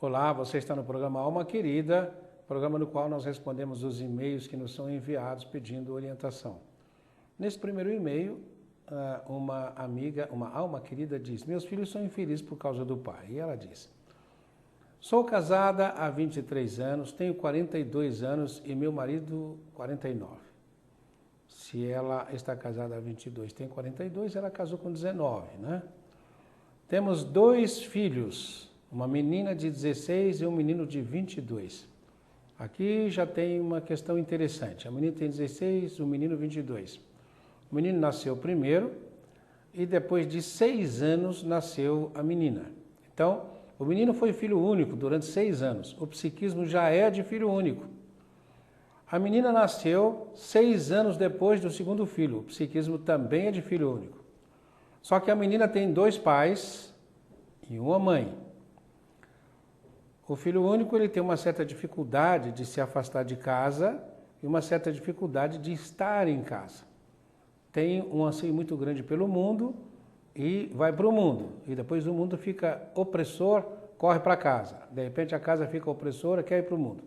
Olá, você está no programa Alma Querida, programa no qual nós respondemos os e-mails que nos são enviados pedindo orientação. Nesse primeiro e-mail, uma amiga, uma alma querida diz: meus filhos são infelizes por causa do pai. E ela diz: sou casada há 23 anos, tenho 42 anos e meu marido 49. Se ela está casada há 22, tem 42, ela casou com 19, né? Temos 2 filhos, uma menina de 16 e um menino de 22. Aqui já tem uma questão interessante. A menina tem 16, o menino 22. O menino nasceu primeiro e depois de 6 anos nasceu a menina. Então, o menino foi filho único durante 6 anos. O psiquismo já é de filho único. A menina nasceu 6 anos depois do segundo filho. O psiquismo também é de filho único. Só que a menina tem 2 pais e uma mãe. O filho único ele tem uma certa dificuldade de se afastar de casa e uma certa dificuldade de estar em casa. Tem um anseio muito grande pelo mundo e vai para o mundo. E depois o mundo fica opressor, corre para casa. De repente a casa fica opressora, quer ir para o mundo.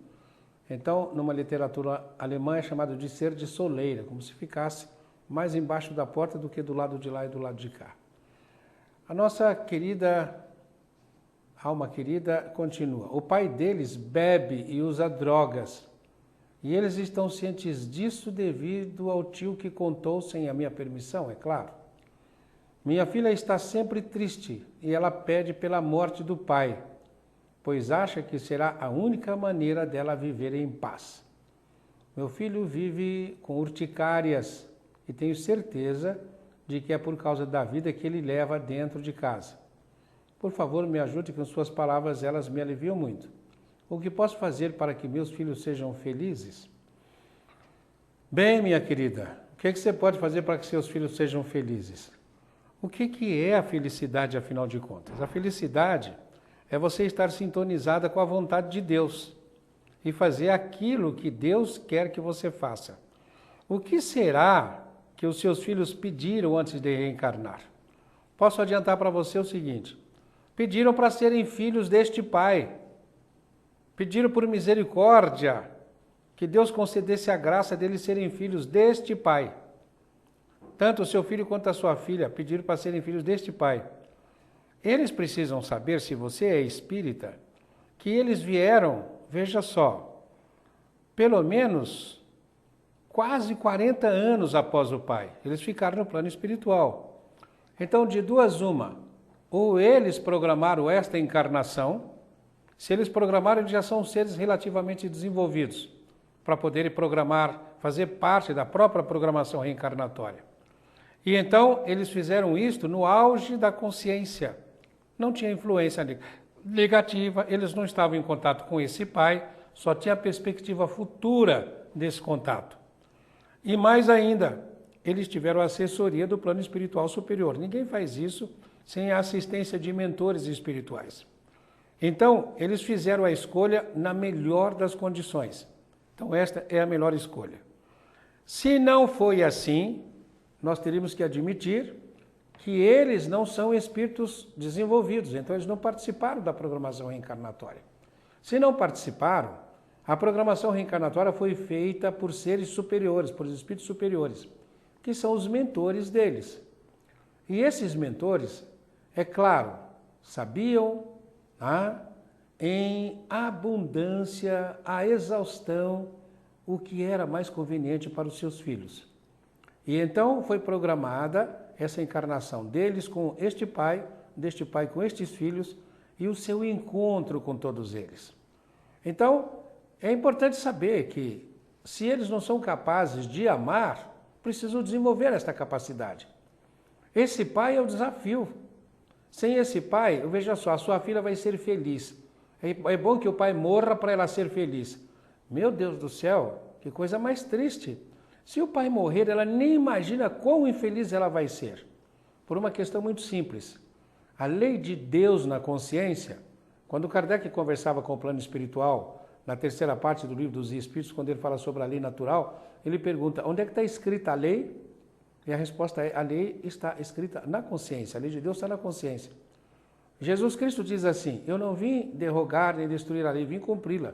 Então, numa literatura alemã é chamado de ser de soleira, como se ficasse mais embaixo da porta do que do lado de lá e do lado de cá. A nossa querida alma querida continua. O pai deles bebe e usa drogas. E eles estão cientes disso devido ao tio que contou sem a minha permissão, é claro. Minha filha está sempre triste e ela pede pela morte do pai, pois acha que será a única maneira dela viver em paz. Meu filho vive com urticárias e tenho certeza de que é por causa da vida que ele leva dentro de casa. Por favor, me ajude com suas palavras, elas me aliviam muito. O que posso fazer para que meus filhos sejam felizes? Bem, minha querida, o que você pode fazer para que seus filhos sejam felizes? O que é a felicidade, afinal de contas? A felicidade é você estar sintonizada com a vontade de Deus e fazer aquilo que Deus quer que você faça. O que será que os seus filhos pediram antes de reencarnar? Posso adiantar para você o seguinte: pediram para serem filhos deste pai. Pediram por misericórdia que Deus concedesse a graça deles serem filhos deste pai. Tanto o seu filho quanto a sua filha pediram para serem filhos deste pai. Eles precisam saber, se você é espírita, que eles vieram, veja só, pelo menos quase 40 anos após o pai. Eles ficaram no plano espiritual. Então, de duas uma, ou eles programaram esta encarnação. Se eles programaram, eles já são seres relativamente desenvolvidos para poderem programar, fazer parte da própria programação reencarnatória. E então eles fizeram isto no auge da consciência. Não tinha influência negativa, eles não estavam em contato com esse pai, só tinha a perspectiva futura desse contato. E mais ainda, eles tiveram assessoria do plano espiritual superior. Ninguém faz isso sem a assistência de mentores espirituais. Então, eles fizeram a escolha na melhor das condições. Então, esta é a melhor escolha. Se não foi assim, nós teríamos que admitir que eles não são espíritos desenvolvidos, então eles não participaram da programação reencarnatória. Se não participaram, a programação reencarnatória foi feita por seres superiores, por espíritos superiores, que são os mentores deles. E esses mentores, é claro, sabiam em abundância, a exaustão, o que era mais conveniente para os seus filhos. E então foi programada essa encarnação deles com este pai, deste pai com estes filhos e o seu encontro com todos eles. Então, é importante saber que se eles não são capazes de amar, precisam desenvolver esta capacidade. Esse pai é o desafio. Sem esse pai, veja só, a sua filha vai ser feliz. É bom que o pai morra para ela ser feliz. Meu Deus do céu, que coisa mais triste. Se o pai morrer, ela nem imagina quão infeliz ela vai ser. Por uma questão muito simples. A lei de Deus na consciência, quando Kardec conversava com o plano espiritual, na terceira parte do livro dos Espíritos, quando ele fala sobre a lei natural, ele pergunta, onde é que está escrita a lei? E a resposta é, a lei está escrita na consciência, a lei de Deus está na consciência. Jesus Cristo diz assim, eu não vim derrogar nem destruir a lei, vim cumpri-la.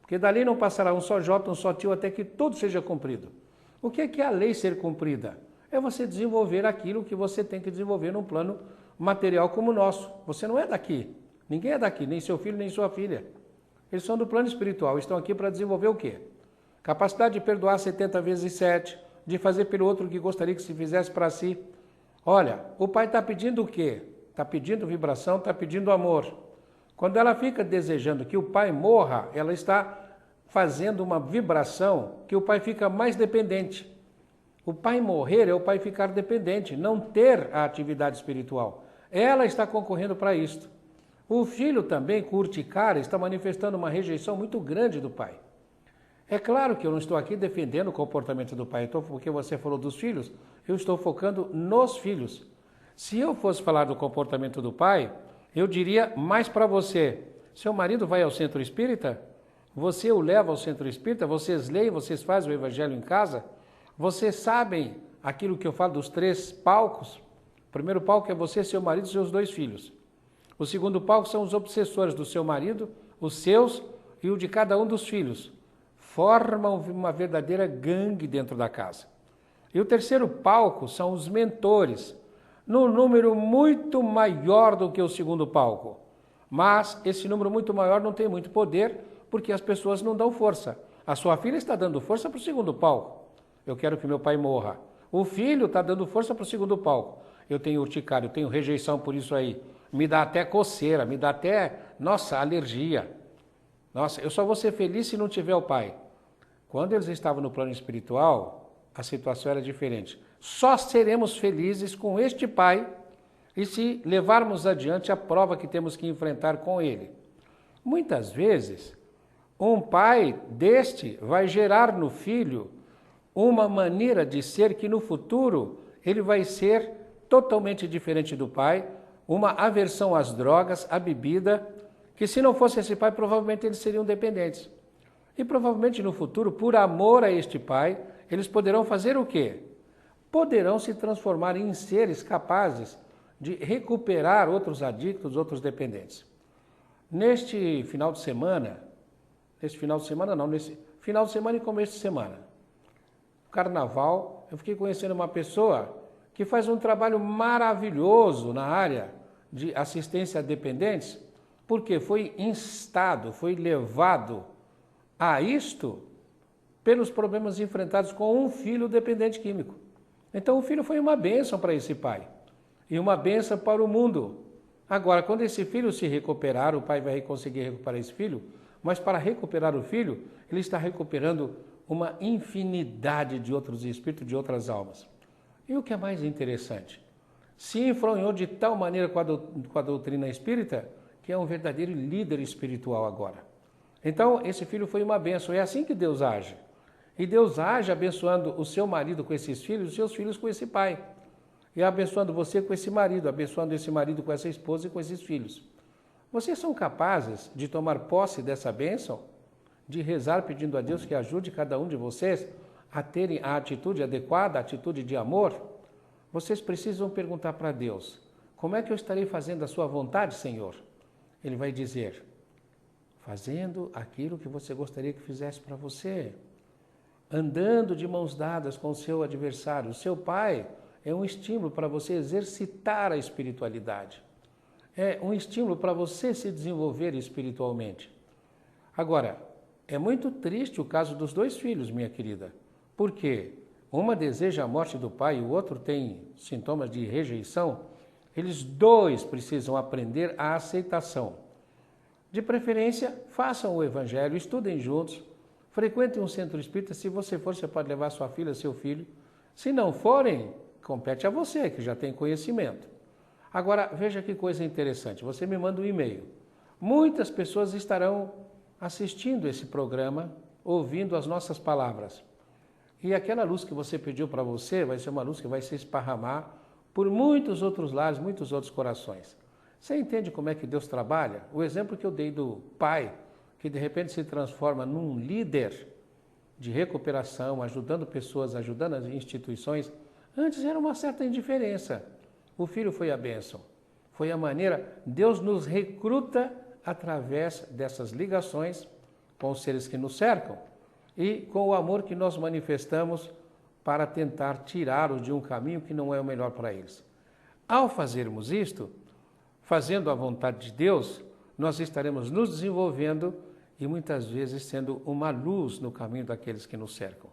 Porque da lei não passará um só jota, um só tio, até que tudo seja cumprido. O que é a lei ser cumprida? É você desenvolver aquilo que você tem que desenvolver num plano material como o nosso. Você não é daqui, ninguém é daqui, nem seu filho, nem sua filha. Eles são do plano espiritual, estão aqui para desenvolver o quê? Capacidade de perdoar 70 vezes 7, de fazer pelo outro o que gostaria que se fizesse para si. Olha, o pai está pedindo o quê? Está pedindo vibração, está pedindo amor. Quando ela fica desejando que o pai morra, ela está fazendo uma vibração que o pai fica mais dependente. O pai morrer é o pai ficar dependente, não ter a atividade espiritual. Ela está concorrendo para isto. O filho também, com urticária, está manifestando uma rejeição muito grande do pai. É claro que eu não estou aqui defendendo o comportamento do pai, então, porque você falou dos filhos, eu estou focando nos filhos. Se eu fosse falar do comportamento do pai, eu diria mais para você, seu marido vai ao centro espírita? Você o leva ao centro espírita? Vocês leem, vocês fazem o evangelho em casa? Vocês sabem aquilo que eu falo dos 3 palcos? O primeiro palco é você, seu marido e seus 2 filhos. O segundo palco são os obsessores do seu marido, os seus e o de cada um dos filhos. Formam uma verdadeira gangue dentro da casa. E o terceiro palco são os mentores, num número muito maior do que o segundo palco. Mas esse número muito maior não tem muito poder, porque as pessoas não dão força. A sua filha está dando força para o segundo palco. Eu quero que meu pai morra. O filho está dando força para o segundo palco. Eu tenho urticária, eu tenho rejeição por isso aí. Me dá até coceira, me dá até, nossa, alergia. Nossa, eu só vou ser feliz se não tiver o pai. Quando eles estavam no plano espiritual, a situação era diferente. Só seremos felizes com este pai e se levarmos adiante a prova que temos que enfrentar com ele. Muitas vezes, um pai deste vai gerar no filho uma maneira de ser que no futuro ele vai ser totalmente diferente do pai, uma aversão às drogas, à bebida, que se não fosse esse pai, provavelmente eles seriam dependentes. E provavelmente no futuro, por amor a este pai, eles poderão fazer o quê? Poderão se transformar em seres capazes de recuperar outros adictos, outros dependentes. Neste final de semana e começo de semana, carnaval, eu fiquei conhecendo uma pessoa que faz um trabalho maravilhoso na área de assistência a dependentes, porque foi instado, foi levado a isto pelos problemas enfrentados com um filho dependente químico. Então o filho foi uma bênção para esse pai e uma bênção para o mundo. Agora, quando esse filho se recuperar, o pai vai conseguir recuperar esse filho, mas para recuperar o filho, ele está recuperando uma infinidade de outros espíritos, de outras almas. E o que é mais interessante? Se enfronhou de tal maneira com a doutrina espírita, que é um verdadeiro líder espiritual agora. Então, esse filho foi uma bênção. É assim que Deus age. E Deus age abençoando o seu marido com esses filhos, os seus filhos com esse pai. E abençoando você com esse marido, abençoando esse marido com essa esposa e com esses filhos. Vocês são capazes de tomar posse dessa bênção? De rezar pedindo a Deus que ajude cada um de vocês a terem a atitude adequada, a atitude de amor? Vocês precisam perguntar para Deus, como é que eu estarei fazendo a sua vontade, Senhor? Ele vai dizer, fazendo aquilo que você gostaria que fizesse para você, andando de mãos dadas com o seu adversário. O seu pai é um estímulo para você exercitar a espiritualidade. É um estímulo para você se desenvolver espiritualmente. Agora, é muito triste o caso dos 2 filhos, minha querida. Por quê? Uma deseja a morte do pai e o outro tem sintomas de rejeição. Eles 2 precisam aprender a aceitação. De preferência, façam o evangelho, estudem juntos, frequentem um centro espírita. Se você for, você pode levar sua filha, seu filho. Se não forem, compete a você, que já tem conhecimento. Agora, veja que coisa interessante. Você me manda um e-mail. Muitas pessoas estarão assistindo esse programa, ouvindo as nossas palavras. E aquela luz que você pediu para você vai ser uma luz que vai se esparramar por muitos outros lares, muitos outros corações. Você entende como é que Deus trabalha? O exemplo que eu dei do pai, que de repente se transforma num líder de recuperação, ajudando pessoas, ajudando as instituições, antes era uma certa indiferença. O filho foi a bênção. Foi a maneira, Deus nos recruta através dessas ligações com os seres que nos cercam e com o amor que nós manifestamos para tentar tirá-los de um caminho que não é o melhor para eles. Ao fazermos isto, fazendo a vontade de Deus, nós estaremos nos desenvolvendo e muitas vezes sendo uma luz no caminho daqueles que nos cercam.